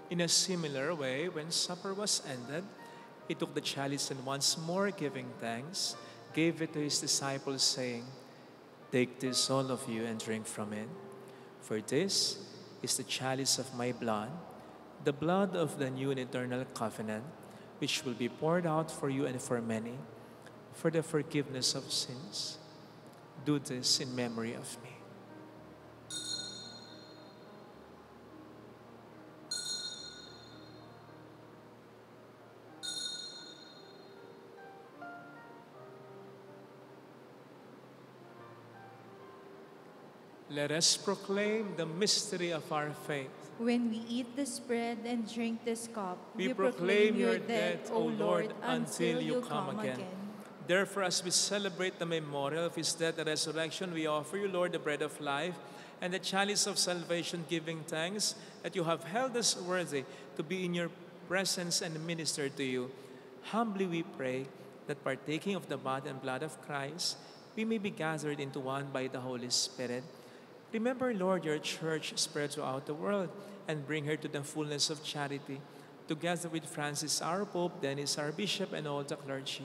Speaker 2: In a similar way, when supper was ended, he took the chalice and once more giving thanks, gave it to his disciples, saying, "Take this, all of you, and drink from it. For this is the chalice of my blood, the blood of the new and eternal covenant, which will be poured out for you and for many, for the forgiveness of sins. Do this in memory of me." Let us proclaim the mystery of our faith.
Speaker 3: When we eat this bread and drink this cup,
Speaker 2: We proclaim your death, O Lord, until you come again. Therefore, as we celebrate the memorial of his death and resurrection, we offer you, Lord, the bread of life and the chalice of salvation, giving thanks that you have held us worthy to be in your presence and minister to you. Humbly we pray that, partaking of the body and blood of Christ, we may be gathered into one by the Holy Spirit. Remember, Lord, your church spread throughout the world and bring her to the fullness of charity, together with Francis, our Pope, Dennis, our Bishop, and all the clergy.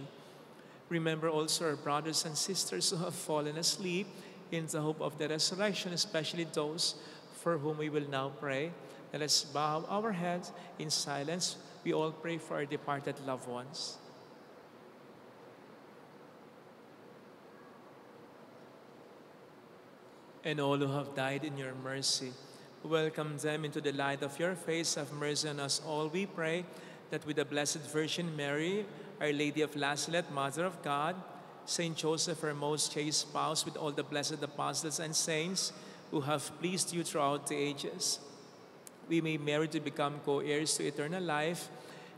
Speaker 2: Remember also our brothers and sisters who have fallen asleep in the hope of the resurrection, especially those for whom we will now pray. Let us bow our heads in silence. We all pray for our departed loved ones. And all who have died in your mercy, welcome them into the light of your face. Have mercy on us all, we pray, that with the Blessed Virgin Mary, Our Lady of Lazaret, Mother of God, Saint Joseph, her most chaste spouse, with all the blessed apostles and saints who have pleased you throughout the ages, we may merit to become co-heirs to eternal life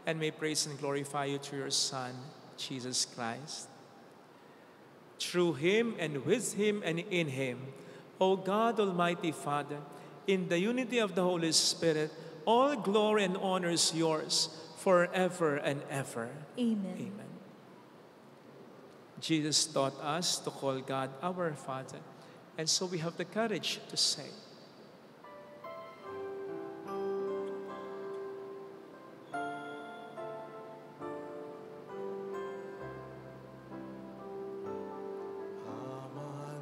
Speaker 2: and may praise and glorify you through your Son, Jesus Christ. Through him and with him and in him, O God, Almighty Father, in the unity of the Holy Spirit, all glory and honor is yours forever and ever.
Speaker 3: Amen.
Speaker 2: Amen. Jesus taught us to call God our Father, and so we have the courage to say,
Speaker 1: Ama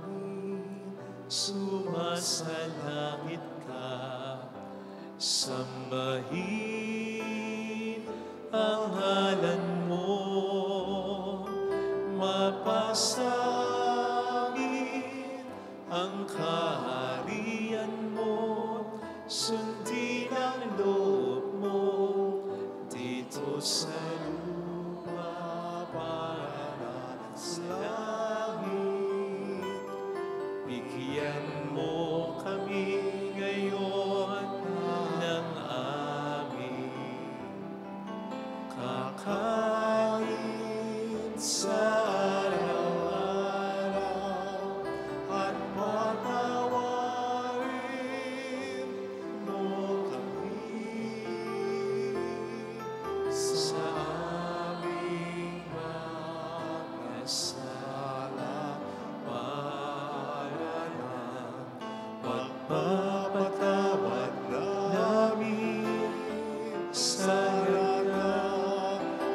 Speaker 1: namin
Speaker 2: sumasalangit ka, sambahin ang ngalan mo, mapasangin ang kaharian mo, sundin ang loob mo dito sa lupa para sa langit. Bigyan mo kami ngayon ng aming kakain sa araw-araw at patawarin mo kami sa aming mga sala para ng pagpapatawad namin sa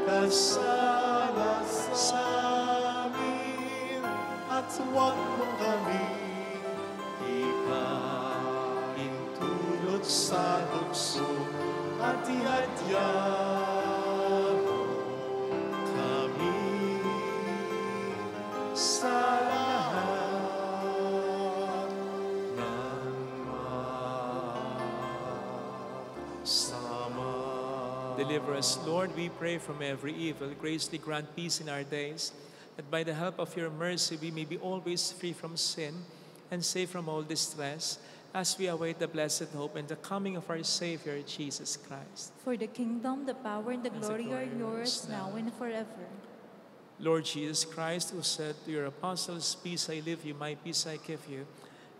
Speaker 2: kasala sa amin, at huwag mo kami ipaintulot sa tukso, at ihadya mo kami sa lahat ng masama. Deliver us, Lord, we pray, from every evil. Graciously grant peace in our days, that by the help of your mercy we may be always free from sin and safe from all distress, as we await the blessed hope and the coming of our Savior, Jesus Christ.
Speaker 3: For the kingdom, the power, and the
Speaker 2: And the
Speaker 3: glory are
Speaker 2: glory
Speaker 3: yours
Speaker 2: is
Speaker 3: now
Speaker 2: now.
Speaker 3: and forever.
Speaker 2: Lord Jesus Christ, who said to your apostles, "Peace I leave you, my peace I give you,"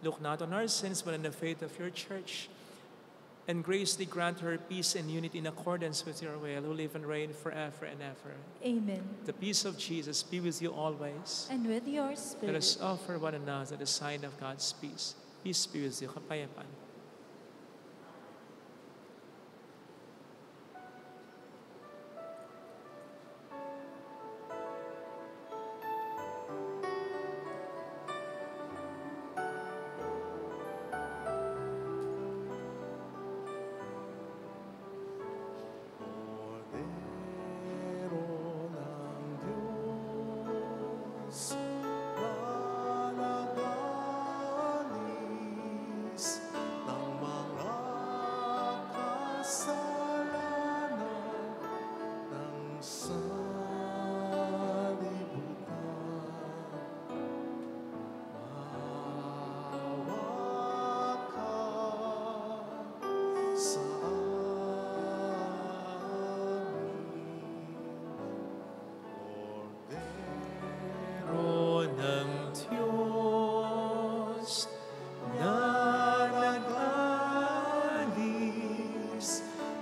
Speaker 2: look not on our sins, but on the faith of your church, and graciously grant her peace and unity in accordance with your will, who live and reign forever and ever.
Speaker 3: Amen.
Speaker 2: The peace of Jesus be with you always.
Speaker 3: And with your
Speaker 2: Let
Speaker 3: spirit.
Speaker 2: us offer one another the sign of God's peace. Peace be with you. Kapayapaan.
Speaker 1: Cordero ng Diyos, nalagalis ng mga kasalanan ng sanlibutan. Maawa ka sa
Speaker 2: Cordero ng Diyos, na nag-alis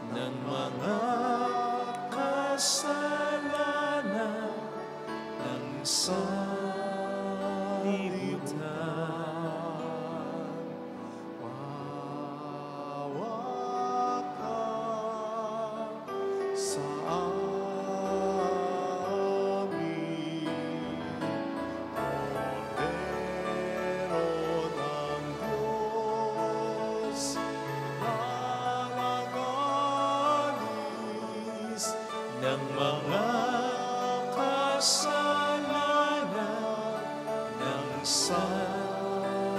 Speaker 2: ng mga kasalanan ng sanlibutan.
Speaker 1: Maawa ka sa amin. Cordero ng Diyos, nalagalis
Speaker 2: ng mga kasalanan ng sanlibutan.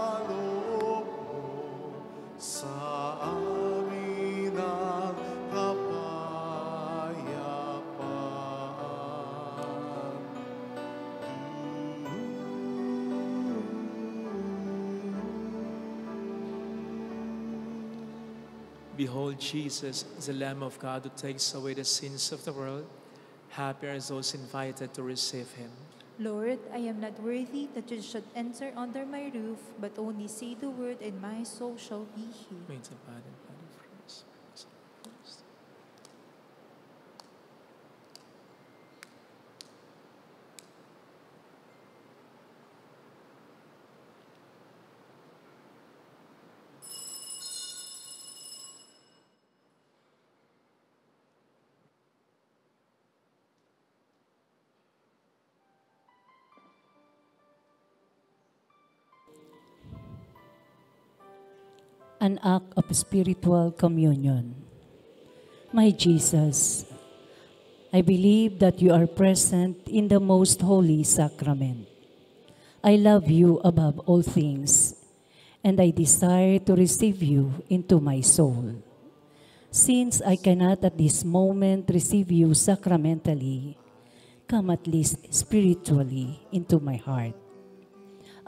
Speaker 1: ipagkaloob mo sa amin ang kapayapaan.
Speaker 2: Behold Jesus, the Lamb of God who takes away the sins of the world. Happy are those invited to receive him.
Speaker 3: Lord, I am not worthy that you should enter under my roof, but only say the word, and my soul shall be healed.
Speaker 2: May the blood and blood of Christ.
Speaker 5: an act of spiritual communion. My Jesus, I believe that you are present in the most holy sacrament. I love you above all things, and I desire to receive you into my soul. Since I cannot at this moment receive you sacramentally, come at least spiritually into my heart.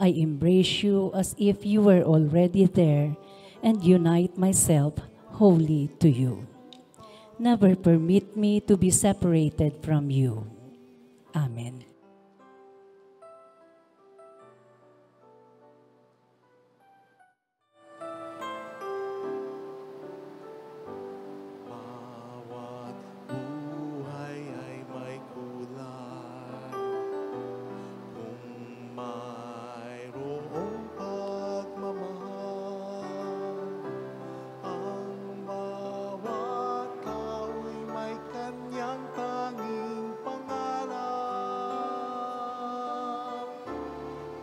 Speaker 5: I embrace you as if you were already there and unite myself wholly to you. Never permit me to be separated from you. Amen.
Speaker 1: Bawat buhay ay may kulay. Kung mayroong pagmamahal, ang bawat tao'y may kanyang tanging pangarap.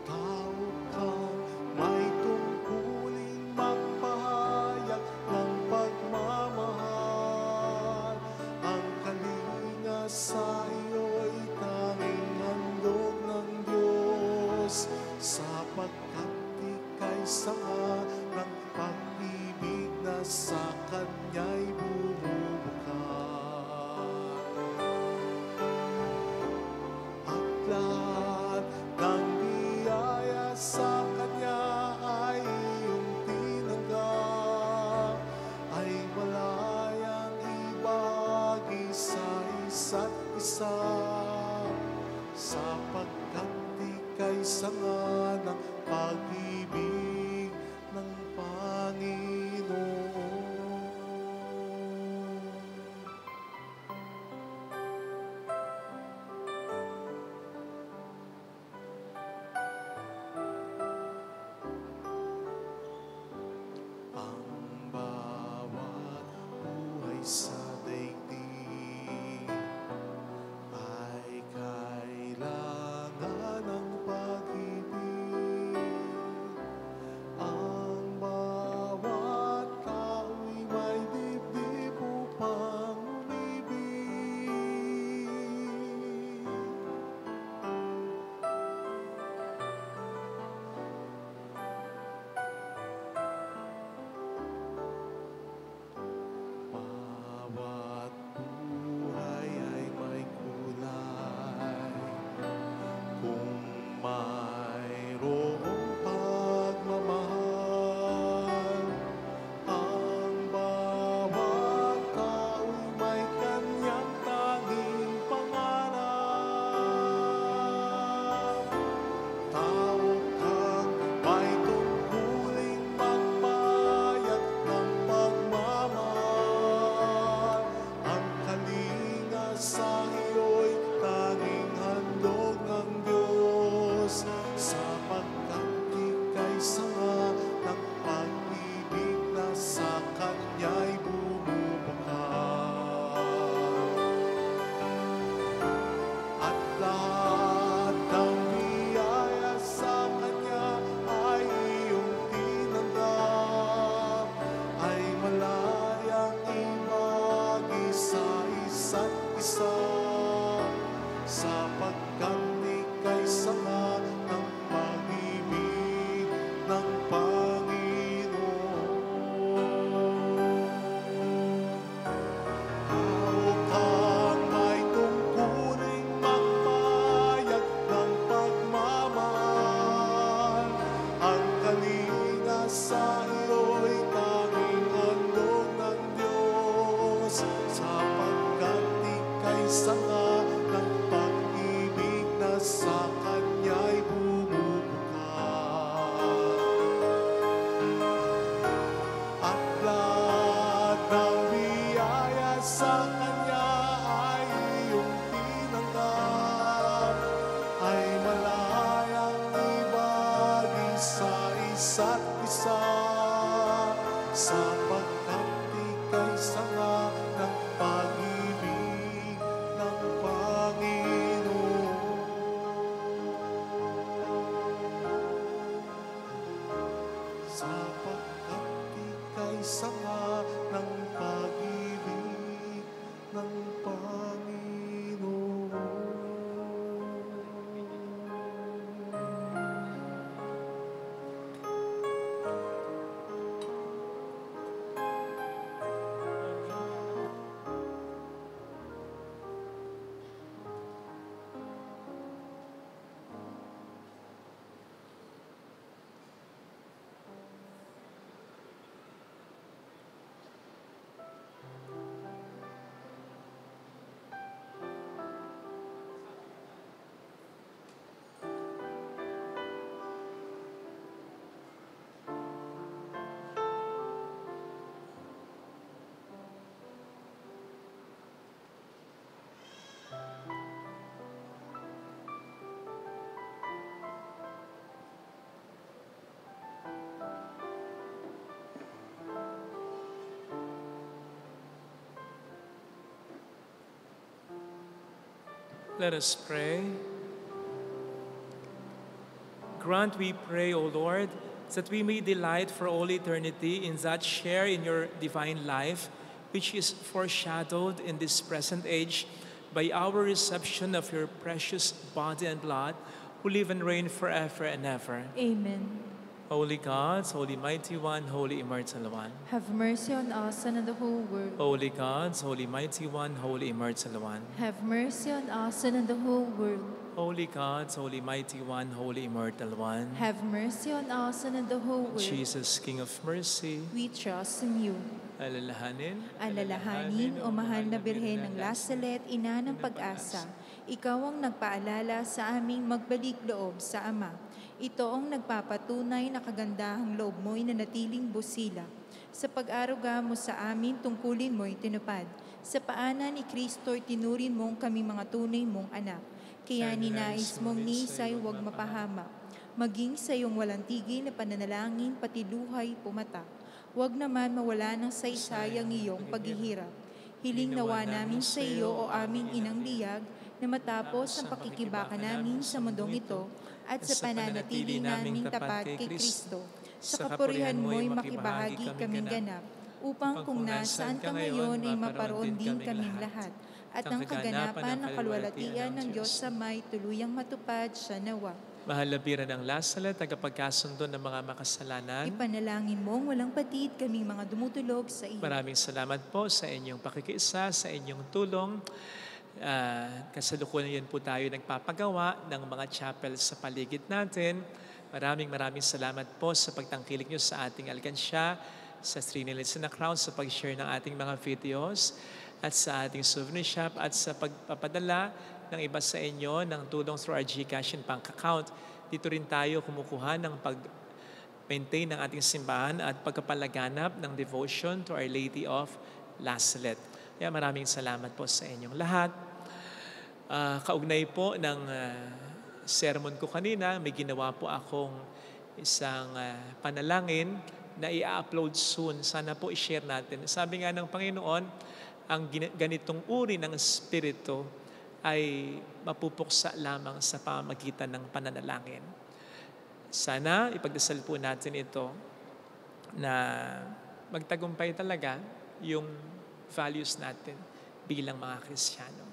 Speaker 1: Tao kang may tungkulin magpahayag ng pagmamahal. Ang kalinga sa iyo'y tanging handog ng Diyos, sapagkat ika'y sanga ng pag-ibig na sa Kanya'y bumubukas. At lahat ng biyaya sa Kanya ay iyong tinanggap, ay malayang ibahagi sa isa't isa, sapagkat ika'y sanga ng pag-ibig ng Panginoon. Ang bawat buhay sa daigdig ay kailangan ng pag-ibig. Ang bawat tao'y may dibdib upang umibig. Bawat buhay ay may kulay. Kung mayroong pagmamahal, ang bawat tao'y may kanyang tanging pangarap. Tao kang may tungkuling magpahayag ng pagmamahal. Ang kalinga sa iyo'y tanging handog ng Diyos, sapagkat ika'y sanga ng pag-ibig na sa Kanya'y bumubukas. At lahat ng biyaya sa Kanya ay iyong tinanggap, ay malayang ibahagi sa isa't isa, sapagkat ika'y sanga ng pag-ibig ng Panginoon. Tao kang may tungkuling magpahayag ng pagmamahal. Ang kalinga sa iyo'y tanging handog ng Diyos, sapagkat ika'y sanga ng pag-ibig na sa Kanya'y bumubukas. At lahat ng biyaya sa Kanya ay iyong tinanggap, ay malayang ibahagi sa isa't isa, sapagkat ika'y sanga ng pag-ibig ng
Speaker 2: Let us pray. Grant, we pray, O Lord, that we may delight for all eternity in that share in your divine life, which is foreshadowed in this present age by our reception of your precious body and blood, who live and reign forever and ever.
Speaker 3: Amen.
Speaker 2: Holy God, Holy Mighty One, Holy Immortal One.
Speaker 3: Have mercy on us and on the whole world.
Speaker 2: Holy God, Holy Mighty One, Holy Immortal One.
Speaker 3: Have mercy on us and on the whole world.
Speaker 2: Holy God, Holy Mighty One, Holy Immortal One.
Speaker 3: Have mercy on us and on the whole world.
Speaker 2: Jesus, King of Mercy.
Speaker 3: We trust in you. Alalahanin, o mahal na Birhen ng Lasalet, ina ng pag-asa, ikaw ang nagpaalala sa aming magbalik loob sa Ama. Ito ang nagpapatunay na kagandahang loob mo'y nanatiling busila. Sa pag-aruga mo sa amin, tungkulin mo'y tinupad. Sa paanan ni Kristo'y tinurin mong kami mga tunay mong anak. Kaya ninais mong nisay huwag mapahamak. Maging sa iyong walang tigil na pananalangin, pati luhay pumatak. Huwag naman mawala ng saysay ang iyong paghihirap. Hiling nawa namin sa iyo o aming inang liyag na matapos ang pakikibaka namin sa mundong ito at sa pananatili naming tapat kay Kristo. Sa kapurihan mo'y makibahagi kaming ganap, upang kung nasaan ka ngayon ay maparoon din kaming lahat. At ang kaganapan ng kalwalatian ng Diyos sa may tuluyang matupad siya nawa.
Speaker 2: Mahal na Birhen ng Lasalet, tagapagkasundo ng mga makasalanan.
Speaker 3: Ipanalangin mong walang patid kaming mga dumutulog sa iyo.
Speaker 2: Maraming salamat po sa inyong pakikiisa, sa inyong tulong. Kasalukuyan po tayo nagpapagawa ng mga chapel sa paligid natin. Maraming salamat po sa pagtangkilik nyo sa ating alkansya, sa Trinilits na Crown, sa pag-share ng ating mga videos, at sa ating souvenir shop, at sa pagpapadala ng iba sa inyo ng tulong through our GCash and bank account. Dito rin tayo kumukuha ng pag-maintain ng ating simbahan at pagkapalaganap ng devotion to Our Lady of Lasalet. Kaya maraming salamat po sa inyong lahat. Kaugnay po ng sermon ko kanina, may ginawa po akong isang panalangin na i-upload soon. Sana po i-share natin. Sabi nga ng Panginoon, ang ganitong uri ng Espiritu ay mapupuksa lamang sa pamamagitan ng pananalangin. Sana ipagdasal po natin ito na magtagumpay talaga yung values natin bilang mga Kristiyano,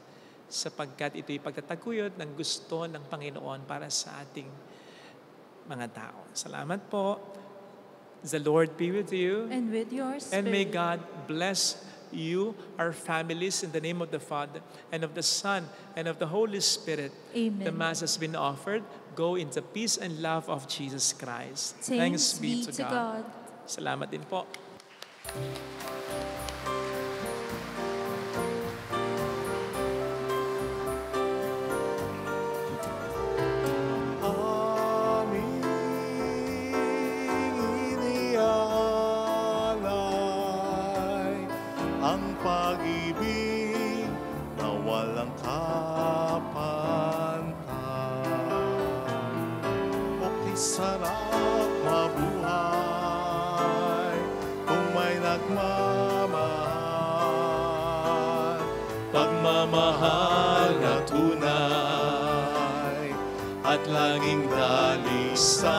Speaker 2: sapagkat ito'y pagtataguyod ng gusto ng Panginoon para sa ating mga tao. Salamat po. The Lord be with you.
Speaker 3: And with your spirit.
Speaker 2: And may God bless you, our families, in the name of the Father, and of the Son, and of the Holy Spirit.
Speaker 3: Amen.
Speaker 2: The Mass has been offered. Go in the peace and love of Jesus Christ.
Speaker 3: Thanks be to God.
Speaker 2: Salamat din po.
Speaker 1: Ang pag-ibig na walang kapantay. Okay, sarap mabuhay kung may nagmamahal. Pagmamahal na tunay at laging dalisay.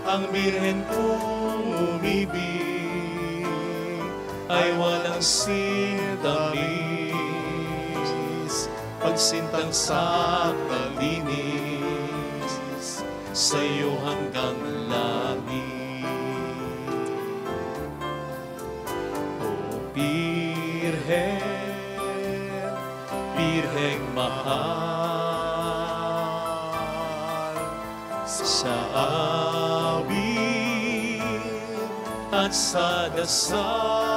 Speaker 1: Ang Birhen kong umibig ay walang sintamis, pagsintang sa kalinis, sa'yo hanggang langit. O Birhen, Birheng mahal, sa awit at sa dasal,